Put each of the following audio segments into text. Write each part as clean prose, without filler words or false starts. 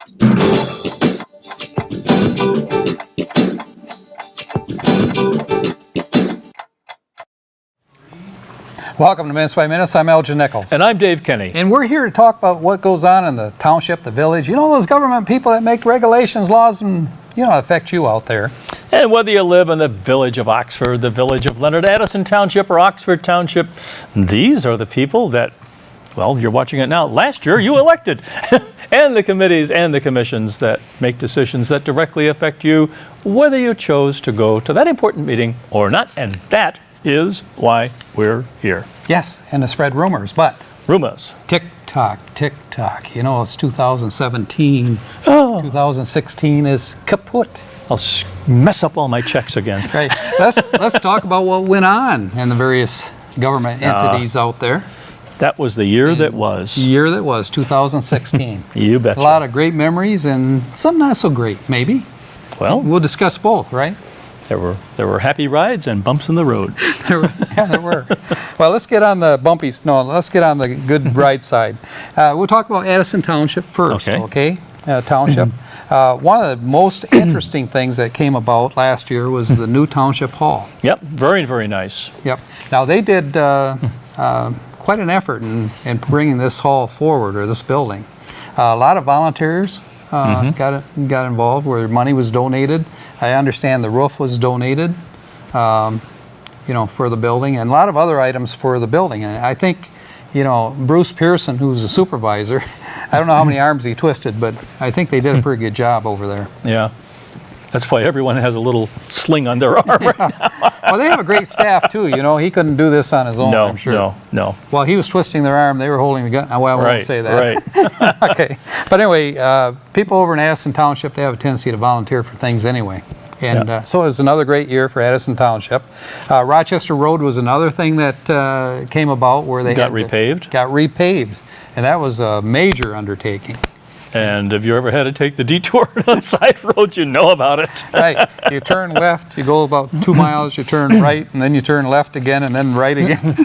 Welcome to Minutes by Minutes. I'm Elgin Nichols. And I'm Dave Kenny. And we're here to talk about what goes on in the township, the village. You know, those government people that make regulations, laws, and, affect you out there. And whether you live in the village of Oxford, the village of Leonard, Edison Township, or Oxford Township, these are the people that, well, you're watching it now. Last year, you elected. And the committees and the commissions that make decisions that directly affect you, whether you chose to go to that important meeting or not. And that is why we're here. Yes, and to spread rumors, but... Rumors. Tick-tock, tick-tock. You know, it's 2017. Oh. 2016 is kaput. I'll mess up all my checks again. Right. Let's talk about what went on in the various government entities out there. That was the year that was. Year that was, 2016. You betcha. A lot of great memories and some not so great, maybe. Well, we'll discuss both, right? There were happy rides and bumps in the road. there were. Well, let's get on the bumpies. No, let's get on the good ride side. We'll talk about Edison Township first, okay? Township. One of the most interesting things that came about last year was the new Township Hall. Yep, very, very nice. Yep. Now, they did quite an effort in bringing this hall forward, or this building. A lot of volunteers got involved where money was donated. I understand the roof was donated, for the building, and a lot of other items for the building. And I think, Bruce Pearson, who's the supervisor, I don't know how many arms he twisted, but I think they did a pretty good job over there. Yeah. That's why everyone has a little sling on their arm right now. Well, they have a great staff, too. He couldn't do this on his own, I'm sure. No. While he was twisting their arm, they were holding the gun. Well, I won't say that. Right. Okay. But anyway, people over in Edison Township, they have a tendency to volunteer for things anyway. And so it was another great year for Edison Township. Rochester Road was another thing that came about where they got repaved. Got repaved. And that was a major undertaking. And if you ever had to take the detour on side roads, you know about it. Right. You turn left, you go about 2 miles, you turn right, and then you turn left again, and then right again.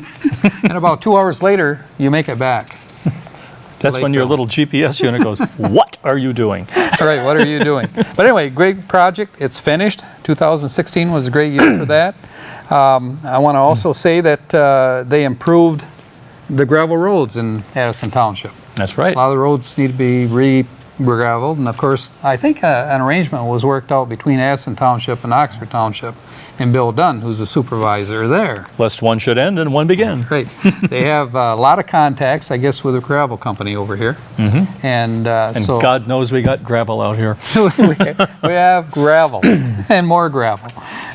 And about 2 hours later, you make it back. That's when your little GPS unit goes, what are you doing? All right, what are you doing? But anyway, great project. It's finished. 2016 was a great year for that. I want to also say that they improved the gravel roads in Edison Township. That's right. A lot of the roads need to be re-graveled, and of course, I think an arrangement was worked out between Edison Township and Oxford Township, and Bill Dunn, who's the supervisor there. Lest one should end and one begin. Great. They have a lot of contacts, I guess, with the gravel company over here. Mm-hmm. And so God knows we got gravel out here. we have gravel and more gravel.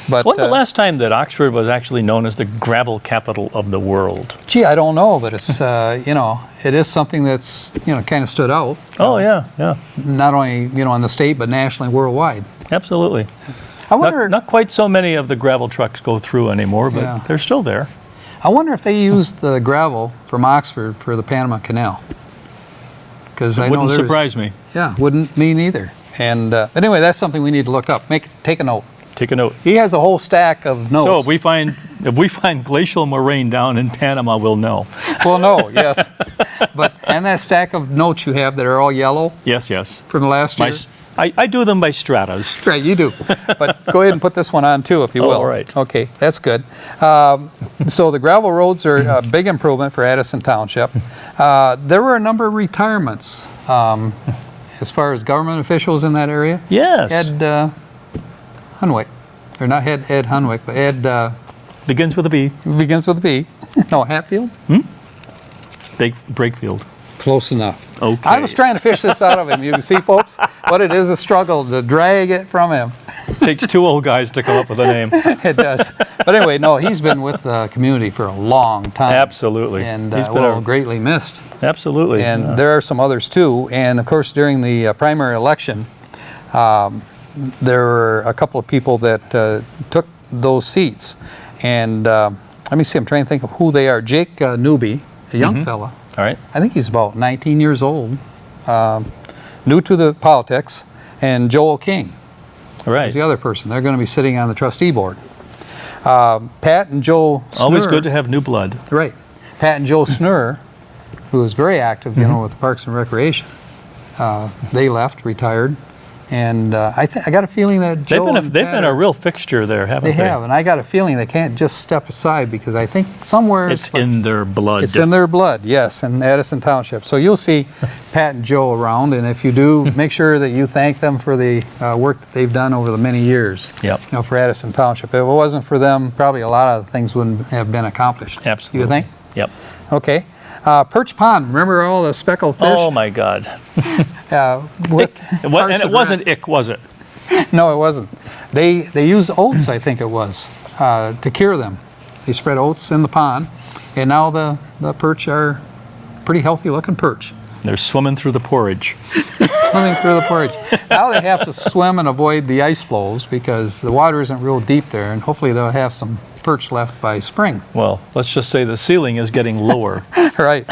But when's the last time that Oxford was actually known as the gravel capital of the world? Gee, I don't know, but it's it is something that's kind of stood out. Oh yeah. Not only in the state, but nationally, worldwide. Absolutely. I wonder. Not quite so many of the gravel trucks go through anymore, but they're still there. I wonder if they used the gravel from Oxford for the Panama Canal. Because it wouldn't surprise me. Yeah, wouldn't me neither. And anyway, that's something we need to look up. Take a note. Take a note. He has a whole stack of notes. So if we find glacial moraine down in Panama, we'll know. We'll know, yes. And that stack of notes you have that are all yellow. Yes. From the last year. I do them by stratas. Right, you do. But go ahead and put this one on too, if you will. All right. Okay, that's good. So the gravel roads are a big improvement for Edison Township. There were a number of retirements as far as government officials in that area. Yes. Ed Hunwick, or not Ed Hunwick, but Ed... begins with a B. Begins with a B. No, Hatfield? Brakefield. Close enough. Okay. I was trying to fish this out of him. You can see, folks, what it is a struggle to drag it from him. Takes two old guys to come up with a name. It does. But anyway, no, he's been with the community for a long time. Absolutely. And greatly missed. Absolutely. And there are some others too. And of course, during the primary election, there were a couple of people that took those seats. And let me see, I'm trying to think of who they are. Jake Newby, a young fella. All right. I think he's about 19 years old, new to the politics, and Joel King. All right. Is the other person. They're going to be sitting on the trustee board. Pat and Joe Snur. Always good to have new blood. Right. Pat and Joe Snur, who is very active, with the Parks and Recreation. They left, retired, and I got a feeling that Joe They've been a real fixture there, haven't they? They have, and I got a feeling they can't just step aside because I think somewhere It's in their blood. It's in their blood, yes, in Edison Township. So you'll see Pat and Joe around, and if you do, make sure that you thank them for the work that they've done over the many years. Yep. You know, for Edison Township. If it wasn't for them, probably a lot of things wouldn't have been accomplished. Absolutely. You think? Yep. Okay. Perch Pond. Remember all the speckled fish? Oh my God. And it wasn't ick, was it? No, it wasn't. They use oats, I think it was, to cure them. They spread oats in the pond, and now the perch are pretty healthy looking perch. They're swimming through the porridge. Swimming through the porridge. Now they have to swim and avoid the ice flows because the water isn't real deep there, and hopefully they'll have some perch left by spring. Well, let's just say the ceiling is getting lower. Right.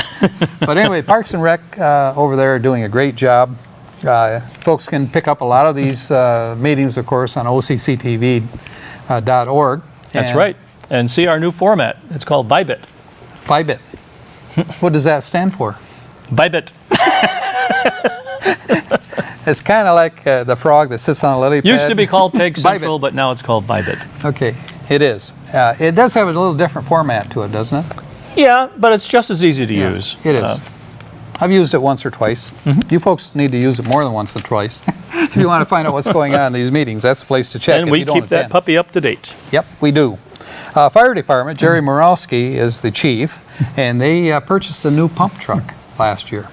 But anyway, Parks and Rec over there are doing a great job. Folks can pick up a lot of these meetings, of course, on OCCTV.org. That's right. And see our new format. It's called Bybit. Bybit. What does that stand for? Bybit. It's kind of like the frog that sits on a lily pad. Used to be called Peg Central, Bybit. but now it's called Bybit. Okay, it is. It does have a little different format to it, doesn't it? Yeah, but it's just as easy to use. It is. I've used it once or twice. You folks need to use it more than once or twice. If you want to find out what's going on in these meetings, that's the place to check. And if we you don't keep that attend. puppy up to date. Yep, we do. Fire Department, Jerry Morowski is the chief, and they purchased a new pump truck last year.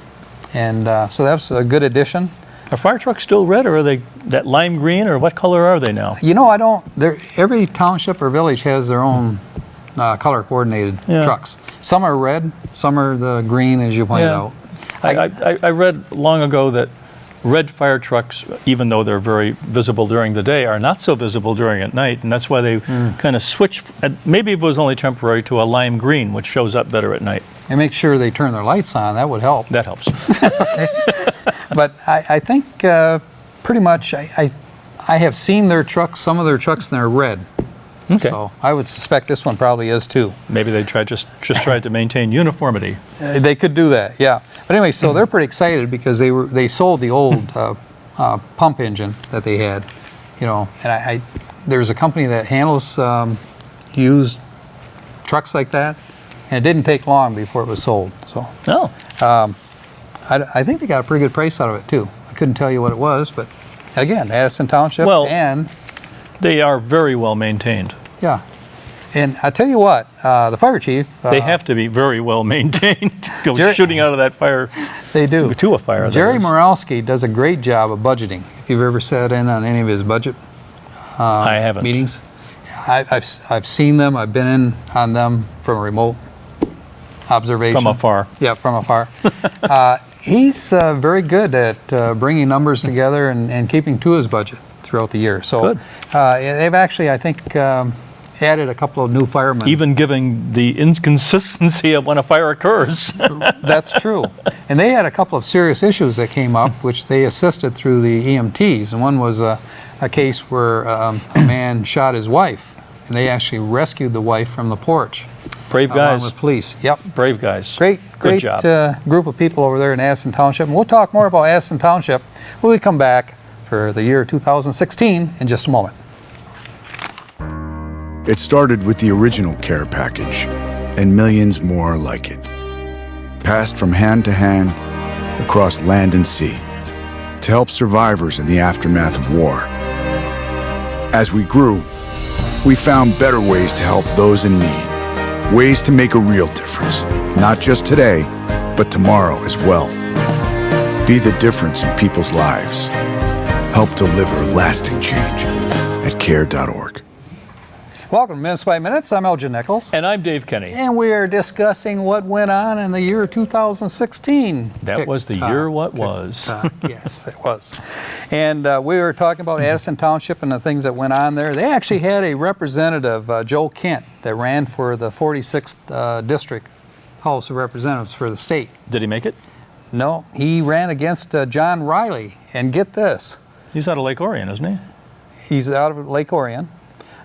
And so that's a good addition. Are fire trucks still red, or are they that lime green, or what color are they now? You know, I don't. Every township or village has their own color coordinated trucks. Some are red, some are the green, as you pointed out. I read long ago that red fire trucks, even though they're very visible during the day, are not so visible during at night, and that's why they kind of switched. Maybe it was only temporary to a lime green, which shows up better at night. And make sure they turn their lights on. That would help. That helps. Okay. But I think pretty much I have seen their trucks, some of their trucks, and they're red. Okay. So I would suspect this one probably is too. Maybe they just tried to maintain uniformity. They could do that, yeah. But anyway, so they're pretty excited because they sold the old pump engine that they had, you know. And there's a company that handles used trucks like that, and it didn't take long before it was sold. So I think they got a pretty good price out of it too. I couldn't tell you what it was, but again, Edison Township, and they are very well maintained. Yeah. And I tell you what, the fire chief... they have to be very well maintained. Shooting out of that fire. They do. To a fire. Jerry Morowski does a great job of budgeting. If you've ever sat in on any of his budget I haven't. meetings, I've seen them. I've been in on them from a remote observation. From afar. Yeah, from afar. He's very good at bringing numbers together and keeping to his budget throughout the year. So Good. They've actually, I think, added a couple of new firemen. Even giving the inconsistency of when a fire occurs. That's true. And they had a couple of serious issues that came up, which they assisted through the EMTs. And one was a case where a man shot his wife, and they actually rescued the wife from the porch. Brave guys. Along with police. Yep. Brave guys. Great job. Group of people over there in Edison Township. And we'll talk more about Edison Township when we come back for the year 2016 in just a moment. It started with the original care package and millions more like it, passed from hand to hand across land and sea to help survivors in the aftermath of war. As we grew, we found better ways to help those in need, ways to make a real difference, not just today, but tomorrow as well. Be the difference in people's lives. Help deliver lasting change at care.org. Welcome to Minutes by Minutes. I'm Elgin Nichols. And I'm Dave Kenny. And we are discussing what went on in the year 2016. That was the year what was. Yes, it was. And we were talking about Edison Township and the things that went on there. They actually had a representative, Joe Kent, that ran for the 46th District House of Representatives for the state. Did he make it? No, he ran against John Riley. And get this. He's out of Lake Orion, isn't he? He's out of Lake Orion.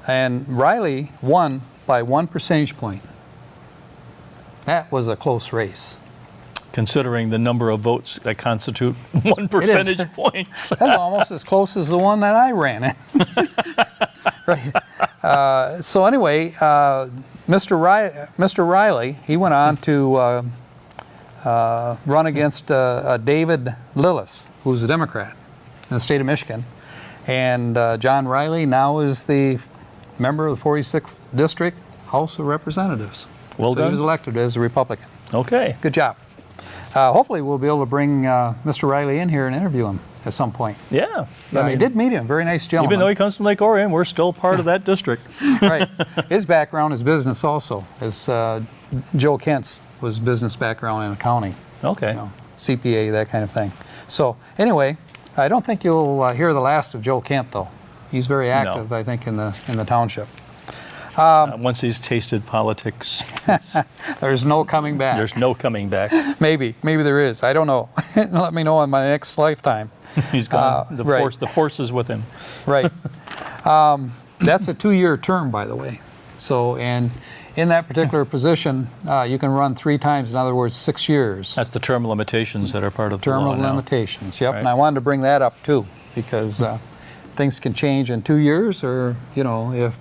And Riley won by 1 percentage point. That was a close race. considering the number of votes that constitute 1 percentage points. That's almost as close as the one that I ran in. Right. So anyway, Mr. Riley, he went on to run against David Lillis, who's a Democrat in the state of Michigan. And John Riley now is the member of the 46th District House of Representatives. Well so done. he was elected as a Republican. Okay. Good job. Hopefully we'll be able to bring Mr. Riley in here and interview him at some point. Yeah. I did meet him. Very nice gentleman. Even though he comes from Lake Orion, we're still part of that district. Right. His background is business also. As Joe Kent's was business background in accounting. Okay. You know, CPA, that kind of thing. So anyway, I don't think you'll hear the last of Joe Kent though. He's very active, I think, in the township. Once he's tasted politics, There's no coming back. there's no coming back. Maybe there is. I don't know. Let me know in my next lifetime. He's gone. Right. The force is with him. Right. That's a 2-year term, by the way. So, and in that particular position, you can run 3 times. In other words, 6 years. That's the term limitations that are part of the Term law of now. limitations. Yep. Right. And I wanted to bring that up too, because things can change in 2 years, or if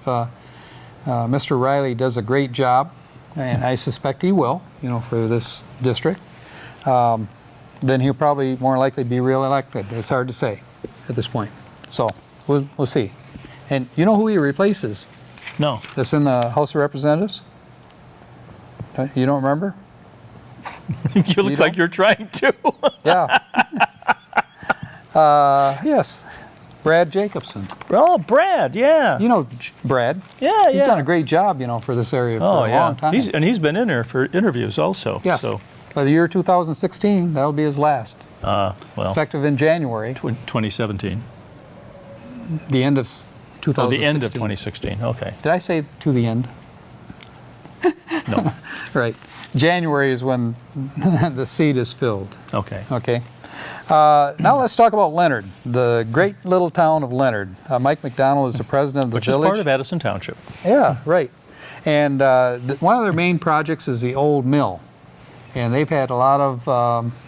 Mr. Riley does a great job, and I suspect he will, for this district, then he'll probably more likely be reelected. It's hard to say at this point. So we'll see. And you know who he replaces? No. That's in the House of Representatives? You don't remember? You look like you're trying to. Yeah. Yes. Brad Jacobson. Oh, Brad, yeah. You know Brad. Yeah, He's done a great job, for this area for a long time. He's been in there for interviews also. Yes. So, By the year 2016, that'll be his last. well, Effective in January, 2017. the end of 2016. Oh, the end of 2016. Okay. Did I say to the end? No. Right. January is when the seat is filled. Okay. Okay. Now let's talk about Leonard, the great little town of Leonard. Mike McDonald is the president of the Which village. is part of Edison Township. Yeah, right. And one of their main projects is the old mill. And they've had a lot of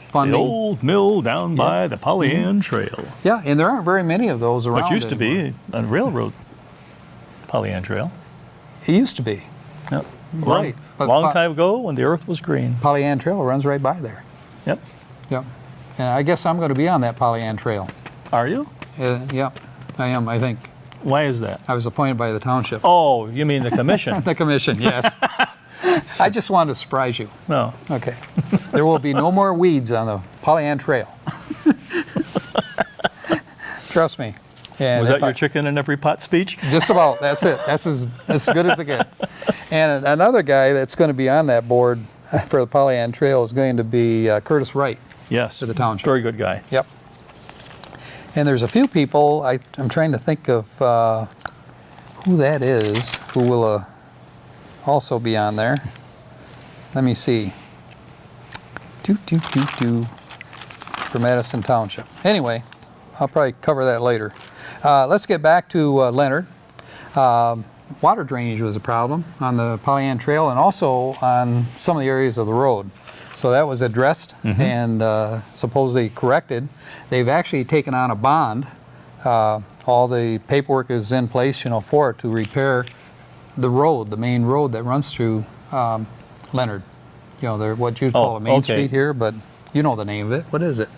funding. The old mill down by the Pollyann Trail. Yeah, and there aren't very many of those around Which used to anymore. be a railroad. Pollyann Trail. It used to be. Yep. Right. But Long time ago when the earth was green. Pollyann Trail runs right by there. Yep. Yep. And I guess I'm going to be on that Pollyann Trail. Are you? Yep, I am, I think. Why is that? I was appointed by the township. Oh, you mean the commission? The commission, yes. I just wanted to surprise you. No. Okay. There will be no more weeds on the Pollyann Trail. Trust me. And Was that your chicken in every pot speech? Just about. That's it. That's as good as it gets. And another guy that's going to be on that board for the Pollyann Trail is going to be Curtis Wright. Yes. To the township. Very good guy. Yep. And there's a few people, I'm trying to think of who that is, who will also be on there. Let me see. From Edison Township. Anyway, I'll probably cover that later. Let's get back to Leonard. Water drainage was a problem on the Pollyann Trail and also on some of the areas of the road. So that was addressed and supposedly corrected. They've actually taken on a bond. All the paperwork is in place, for it to repair the road, the main road that runs through Leonard. What you'd call a main street here, but you know the name of it. What is it?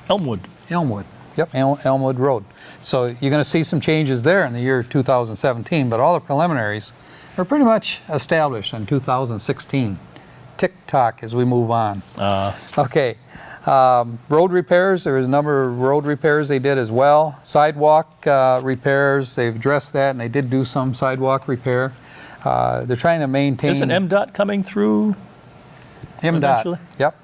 Elmwood. Elmwood. Yep, Elmwood Road. So you're going to see some changes there in the year 2017, but all the preliminaries are pretty much established in 2016. Tick-tock as we move on. Okay. Road repairs, there was a number of road repairs they did as well. Sidewalk repairs, they've addressed that, and they did do some sidewalk repair. They're trying to maintain... Isn't MDOT coming through eventually? MDOT, yep.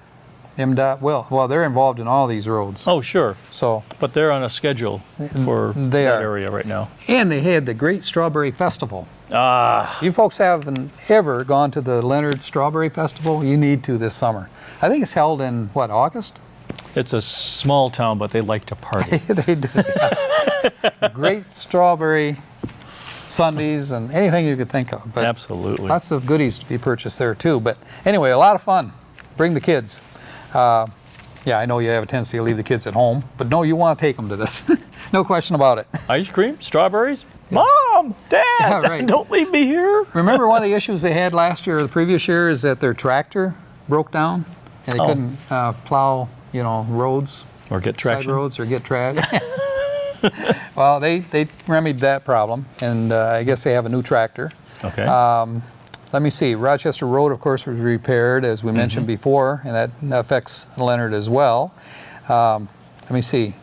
MDOT will. Well, they're involved in all these roads. Oh, sure. So, But they're on a schedule for They that are. area right now. and they had the Great Strawberry Festival. Ah, You folks haven't ever gone to the Leonard Strawberry Festival? You need to this summer. I think it's held in, what, August? it's a small town, but they like to party. They do. Great strawberry sundaes and anything you could think of. But Absolutely. lots of goodies to be purchased there too. But anyway, a lot of fun. Bring the kids. Yeah, I know you have a tendency to leave the kids at home, but no, you want to take them to this. No question about it. Ice cream, strawberries. Mom, Dad, Yeah, right. don't leave me here. Remember one of the issues they had last year or the previous year is that their tractor broke down and they couldn't plow, roads, Or get side traction. roads, or get trash. Well, they remedied that problem, and I guess they have a new tractor. Okay. Let me see. Rochester Road, of course, was repaired, as we mentioned before, and that affects Leonard as well. Let me see.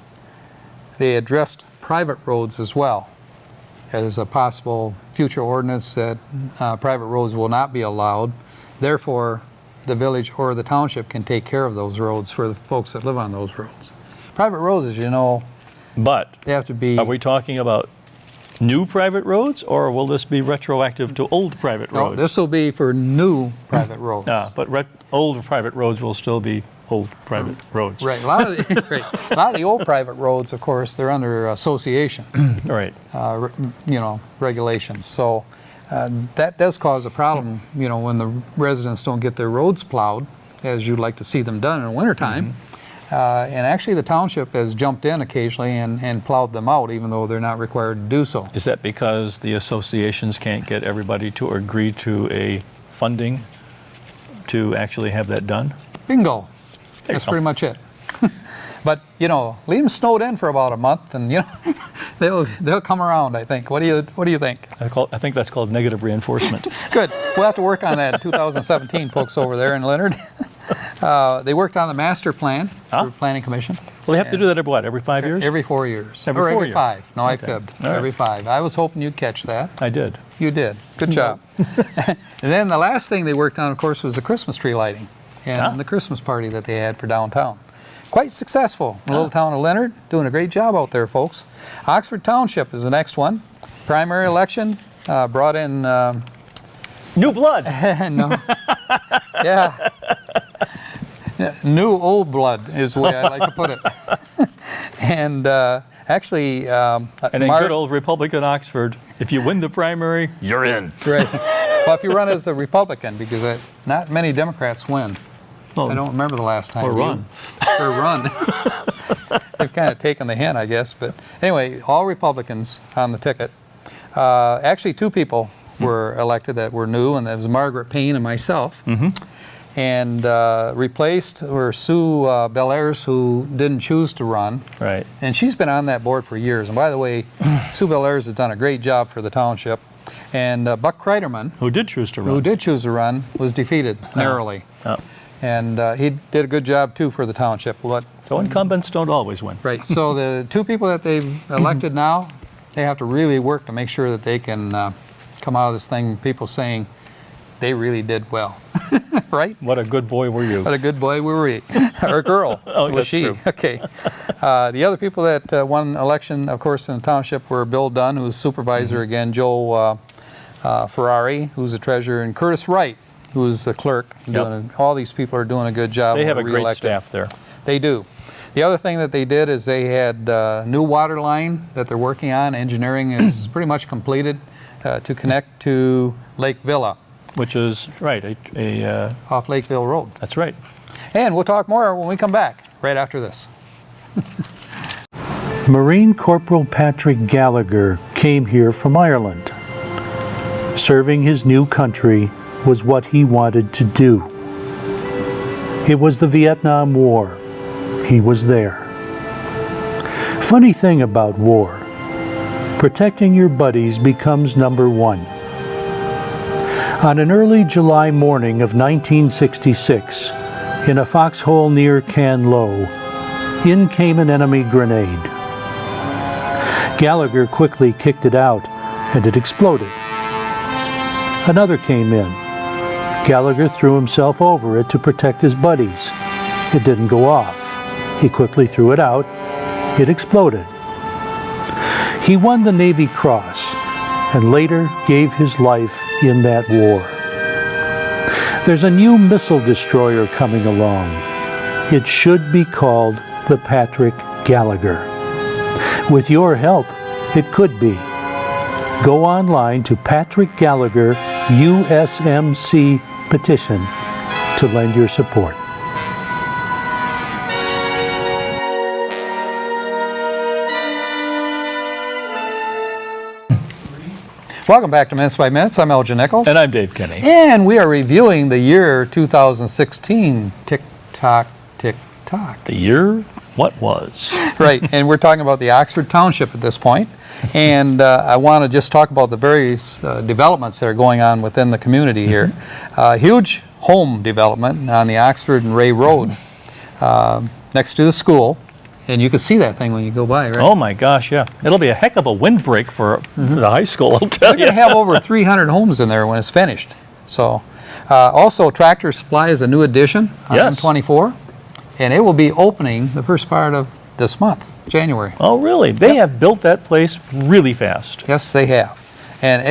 They addressed private roads as well as a possible future ordinance that private roads will not be allowed. Therefore, the village or the township can take care of those roads for the folks that live on those roads. Private roads, as you know, But they have to be... are we talking about new private roads, or will this be retroactive to old private No, roads? this will be for new private roads. But old private roads will still be old private roads. Right. A lot of the old private roads, of course, they're under association, Right. regulations. So that does cause a problem, when the residents don't get their roads plowed, as you'd like to see them done in the wintertime. And actually, the township has jumped in occasionally and plowed them out, even though they're not required to do so. Is that because the associations can't get everybody to agree to a funding to actually have that done? Bingo. There you That's go. pretty much it. But, leave them snowed in for about a month, and, they'll come around, I think. What do you think? I think that's called negative reinforcement. Good. We'll have to work on that in 2017, folks over there in Leonard. They worked on the master plan for Planning Commission. Well, they have to do that every 5 years? Every 4 years. Every or 4 every years. 5. No, I Okay. fibbed. All right. Every 5. I was hoping you'd catch that. I did. You did. Good job. And then the last thing they worked on, of course, was the Christmas tree lighting and the Christmas party that they had for downtown. Quite successful. The little town of Leonard, doing a great job out there, folks. Oxford Township is the next one. Primary election, brought in... New blood. no. Yeah. New old blood is the way I like to put it. And actually... And in good old Republican Oxford, if you win the primary, you're in. Right. Well, if you run as a Republican, because not many Democrats win. Oh, I don't remember the last time. Or you- run. Or run. They've kind of taken the hint, I guess. But anyway, all Republicans on the ticket. Actually, 2 people were elected that were new, and that was Margaret Payne and myself. And replaced were Sue Bellairs, who didn't choose to run. Right. And she's been on that board for years. And by the way, Sue Bellairs has done a great job for the township. And Buck Kreiderman, Who did choose to run? who did choose to run, was defeated narrowly. Oh. And he did a good job, too, for the township. But, So incumbents don't always win. right, so the 2 people that they've elected now, they have to really work to make sure that they can come out of this thing, people saying they really did well. Right? What a good boy were you. What a good boy were we. Or girl. Oh, was that's she. true. Okay. The other people that won election, of course, in the township were Bill Dunn, who's supervisor again, Joe Ferrari, who's the treasurer, and Curtis Wright, who's the clerk. All these people are doing a good job. They have a great reelected. staff there. They do. The other thing that they did is they had a new water line that they're working on. Engineering is pretty much completed to connect to Lake Villa Which is, right, off Lakeville Road. that's right. And we'll talk more when we come back, right after this. Marine Corporal Patrick Gallagher came here from Ireland. Serving his new country was what he wanted to do. It was the Vietnam War. He was there. Funny thing about war, protecting your buddies becomes number 1. On an early July morning of 1966, in a foxhole near Canlow, in came an enemy grenade. Gallagher quickly kicked it out, and it exploded. Another came in. Gallagher threw himself over it to protect his buddies. It didn't go off. He quickly threw it out. It exploded. He won the Navy Cross and later gave his life in that war. There's a new missile destroyer coming along. It should be called the Patrick Gallagher. With your help, it could be. Go online to Patrick Gallagher USMC petition to lend your support. Welcome back to Minutes by Minutes. I'm Elgin Nichols. And I'm Dave Kenny. And we are reviewing the year 2016. Tick tock, tick tock. The year what was. Right, and we're talking about the Oxford Township at this point. And I want to just talk about the various developments that are going on within the community here. Huge home development on the Oxford and Ray Road next to the school. And you can see that thing when you go by, right? Oh my gosh, yeah. It'll be a heck of a windbreak for the high school, I'll tell We're you. going to have over 300 homes in there when it's finished. So, also Tractor Supply is a new addition on Yes. M24, and it will be opening the first part of this month, January. Oh, really? They have built that place really fast. Yes, they have. And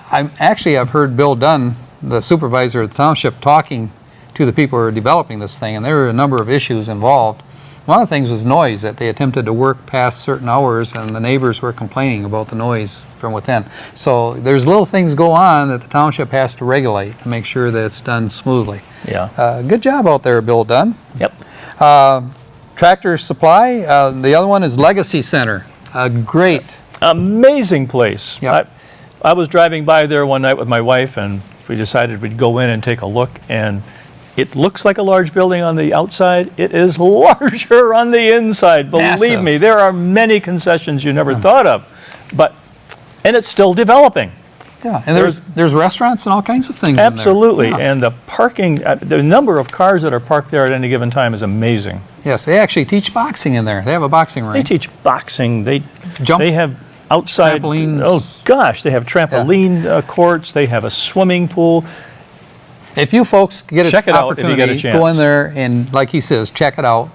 I've heard Bill Dunn, the supervisor of the township, talking to the people who are developing this thing, and there were a number of issues involved. One of the things was noise, that they attempted to work past certain hours, and the neighbors were complaining about the noise from within. So there's little things go on that the township has to regulate to make sure that it's done smoothly. Yeah. Good job out there, Bill Dunn. Yep. Tractor Supply, the other one is Legacy Center. A great. Amazing place. Yep. I was driving by there one night with my wife, and we decided we'd go in and take a look, and it looks like a large building on the outside. It is larger on the inside. Believe Massive. me, there are many concessions you never thought of, and it's still developing. Yeah, and there's restaurants and all kinds of things Absolutely, in there. Yeah. and the parking, the number of cars that are parked there at any given time is amazing. Yes, they actually teach boxing in there. They have a boxing ring. They teach boxing. They Jump have outside. trampolines. Oh gosh, they have trampoline courts. They have a swimming pool. If you folks get Check an it out if you get a opportunity, chance. go in there and, like he says, check it out.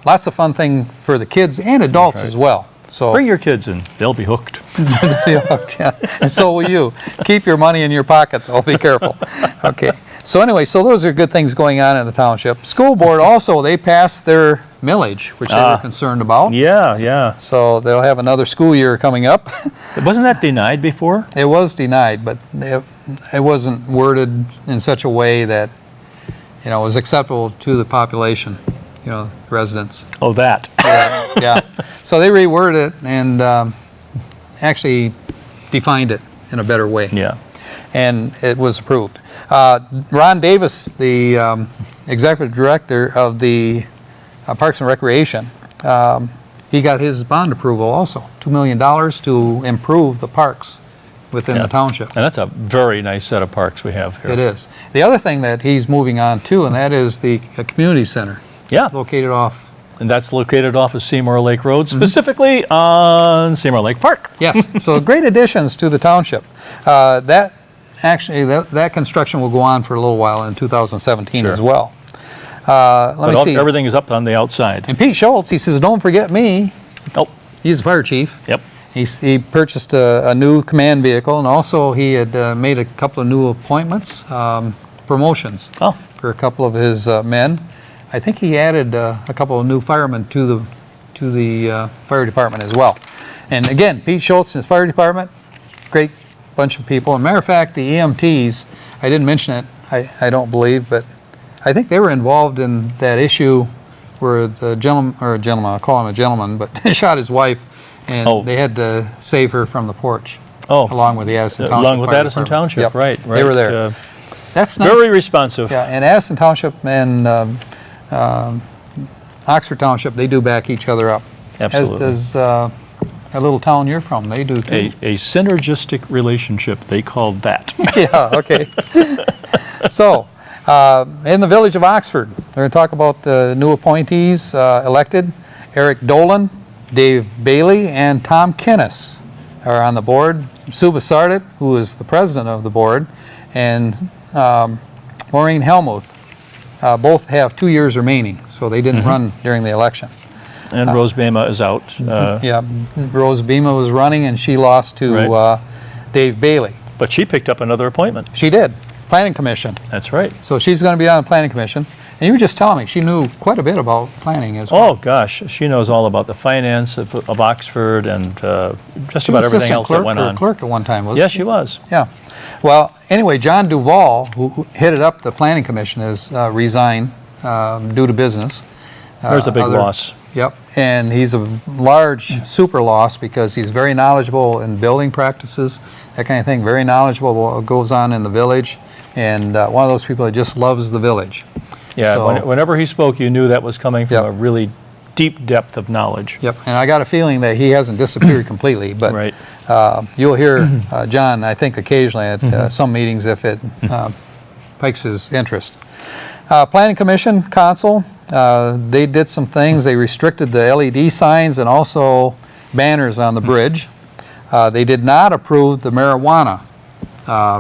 Lots of fun thing for the kids and adults as well. So Bring your kids in; they'll be hooked. yeah, and so will you. Keep your money in your pocket, though. Be careful. Okay. So anyway, so those are good things going on in the township. School board also, they passed their millage, which they were concerned about. Yeah, yeah. So they'll have another school year coming up. Wasn't that denied before? It was denied, but it wasn't worded in such a way that, was acceptable to the population, residents. Oh, that. Yeah. So they reworded it and actually defined it in a better way. Yeah. And it was approved. Ron Davis, the executive director of the Parks and Recreation, he got his bond approval also, $2 million to improve the parks within the township. And that's a very nice set of parks we have here. It is. The other thing that he's moving on to, and that is the community center. Yeah. It's located off. And that's located off of Seymour Lake Road, specifically on Seymour Lake Park. Yes. So great additions to the township. That construction will go on for a little while in 2017 as well. Let me see. Everything is up on the outside. And Pete Schultz, he says, don't forget me. Oh, He's the fire chief. yep. He purchased a new command vehicle, and also he had made a couple of new appointments, promotions for a couple of his men. I think he added a couple of new firemen to the fire department as well. And again, Pete Schultz and his fire department, great bunch of people. As a matter of fact, the EMTs, I didn't mention it, I don't believe, but I think they were involved in that issue where the gentleman, I'll call him a gentleman, but shot his wife, and they had to save her from the porch. Along with the Edison Township. Along with Fire Edison Department. Township, Yep. right. They were there. That's nice. Very responsive. Yeah, and Edison Township and Oxford Township, they do back each other up. Absolutely. As does a little town you're from, they do too. A synergistic relationship, they called that. Yeah, okay. So, in the village of Oxford, we're going to talk about the new appointees elected. Eric Dolan, Dave Bailey, and Tom Kinnis are on the board. Sue Basardet, who is the president of the board, and Maureen Helmuth. Both have 2 years remaining, so they didn't run during the election. And Rose Bama is out. Yeah, Rose Bema was running, and she lost to Dave Bailey. But she picked up another appointment. She did. Planning Commission. That's right. So she's going to be on the Planning Commission. And you were just telling me she knew quite a bit about planning as well. Oh, gosh. She knows all about the finance of Oxford and just about everything else that went on. Clerk at one time, wasn't Yes, she? she was. Yeah. Well, anyway, John Duvall, who headed up the Planning Commission, has resigned due to business. There's a big loss. Yep. And he's a large super loss because he's very knowledgeable in building practices, that kind of thing. Very knowledgeable about what goes on in the village, and one of those people that just loves the village. Yeah, So- whenever he spoke, you knew that was coming from Yep. a really deep depth of knowledge. Yep, and I got a feeling that he hasn't disappeared completely, but Right. you'll hear John, I think, occasionally at some meetings if it piques his interest. Planning Commission, Council, they did some things. They restricted the LED signs and also banners on the bridge. They did not approve the marijuana,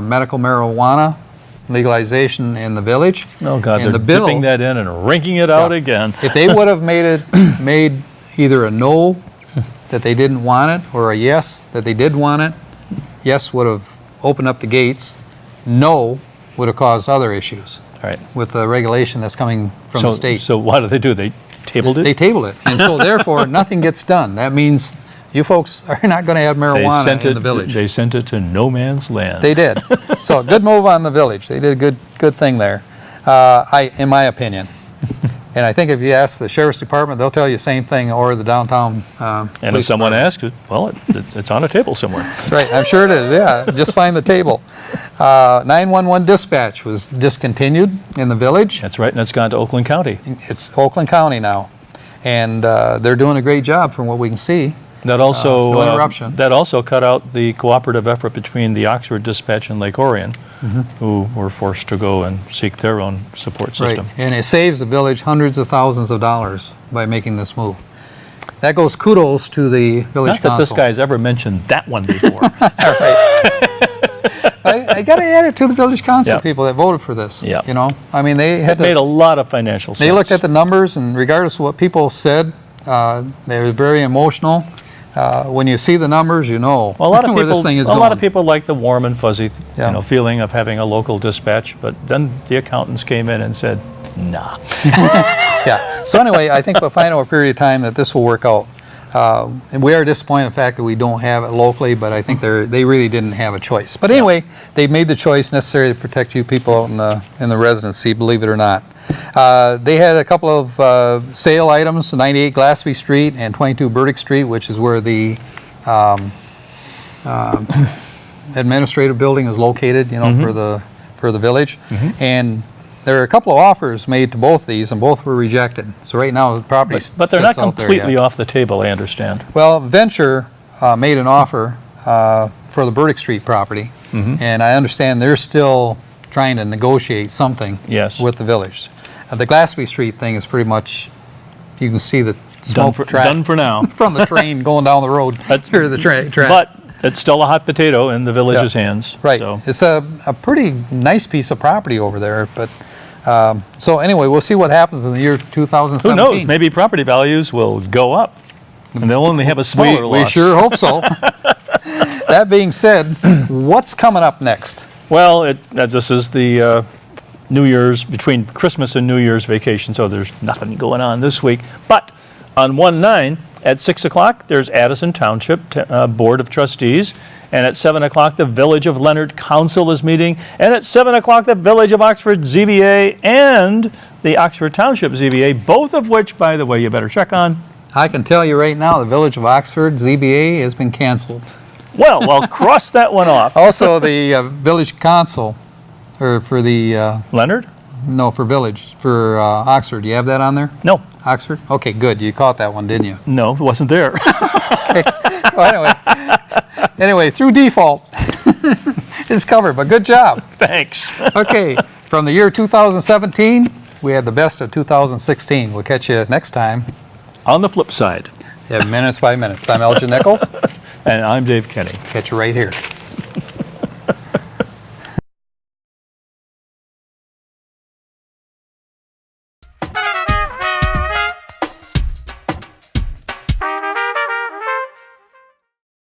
medical marijuana legalization in the village. Oh, God, And they're the bill- dipping that in and wrinking it out again. If they would have made either a no, that they didn't want it, or a yes, that they did want it, yes would have opened up the gates, no would have caused other issues All right. with the regulation that's coming from the state. So what do? They tabled it? They tabled it, and so therefore nothing gets done. That means you folks are not going to have marijuana in the village. They sent it to no man's land. They did. So good move on the village. They did a good thing there, in my opinion. And I think if you ask the sheriff's department, they'll tell you the same thing, or the downtown and if police someone department. asks, well, it's on a table somewhere. Right, I'm sure it is, yeah. Just find the table. 911 dispatch was discontinued in the village. That's right, and it's gone to Oakland County. It's Oakland County now. And they're doing a great job from what we can see. That also no interruption. That also cut out the cooperative effort between the Oxford Dispatch and Lake Orion, who were forced to go and seek their own support Right, system. and it saves the village hundreds of thousands of dollars by making this move. That goes kudos to the village Not that council. this guy's ever mentioned that one before. I got to add it to the village council Yeah. people that voted for this. Yeah. You know, I mean, they had It made a to, lot of financial sense. they looked at the numbers, and regardless of what people said, they were very emotional. When you see the numbers, you know Well, a lot of where people, this thing is a going. lot of people like the warm and fuzzy, Yeah. feeling of having a local dispatch. But then the accountants came in and said, "Nah." Yeah. So anyway, I think we'll find over a period of time that this will work out. And we are disappointed in the fact that we don't have it locally, but I think they really didn't have a choice. But anyway, they made the choice necessary to protect you people out in the residency, believe it or not. They had a couple of sale items, 98 Glassby Street and 22 Burdick Street, which is where the administrative building is located, for the village. And there are a couple of offers made to both these, and both were rejected. So right now, the property But they're not sits out there completely yet. off the table, I understand. Well, Venture made an offer for the Burdick Street property, and I understand they're still trying to negotiate something Yes. with the village. The Glassby Street thing is pretty much, you can see the Done smoke track done for now. from the train going down the road. That's- Or the track. But it's still a hot potato in the village's Yeah. hands. Right. So. It's a pretty nice piece of property over there. But so anyway, we'll see what happens in the year 2017. Who knows? Maybe property values will go up, and they'll only have a smaller we loss. sure hope so. That being said, what's coming up next? Well, this is the New Year's, between Christmas and New Year's vacation, so there's nothing going on this week. But on 1/9 at 6 o'clock, there's Edison Township Board of Trustees. And at 7 o'clock, the Village of Leonard Council is meeting. And at 7 o'clock, the Village of Oxford ZBA and the Oxford Township ZBA, both of which, by the way, you better check on. I can tell you right now, the Village of Oxford ZBA has been canceled. Well, cross that one off. Also, the Village Council, or for the, Leonard? no, for Village, for Oxford. Do you have that on there? No. Oxford? Okay, good. You caught that one, didn't you? No, it wasn't there. Well, anyway, through default, it's covered, but good job. Thanks. Okay, from the year 2017, we had the best of 2016. We'll catch you next time. On the flip side, Yeah, Minutes by Minutes. I'm Elgin Nichols. and I'm Dave Kenny. Catch you right here.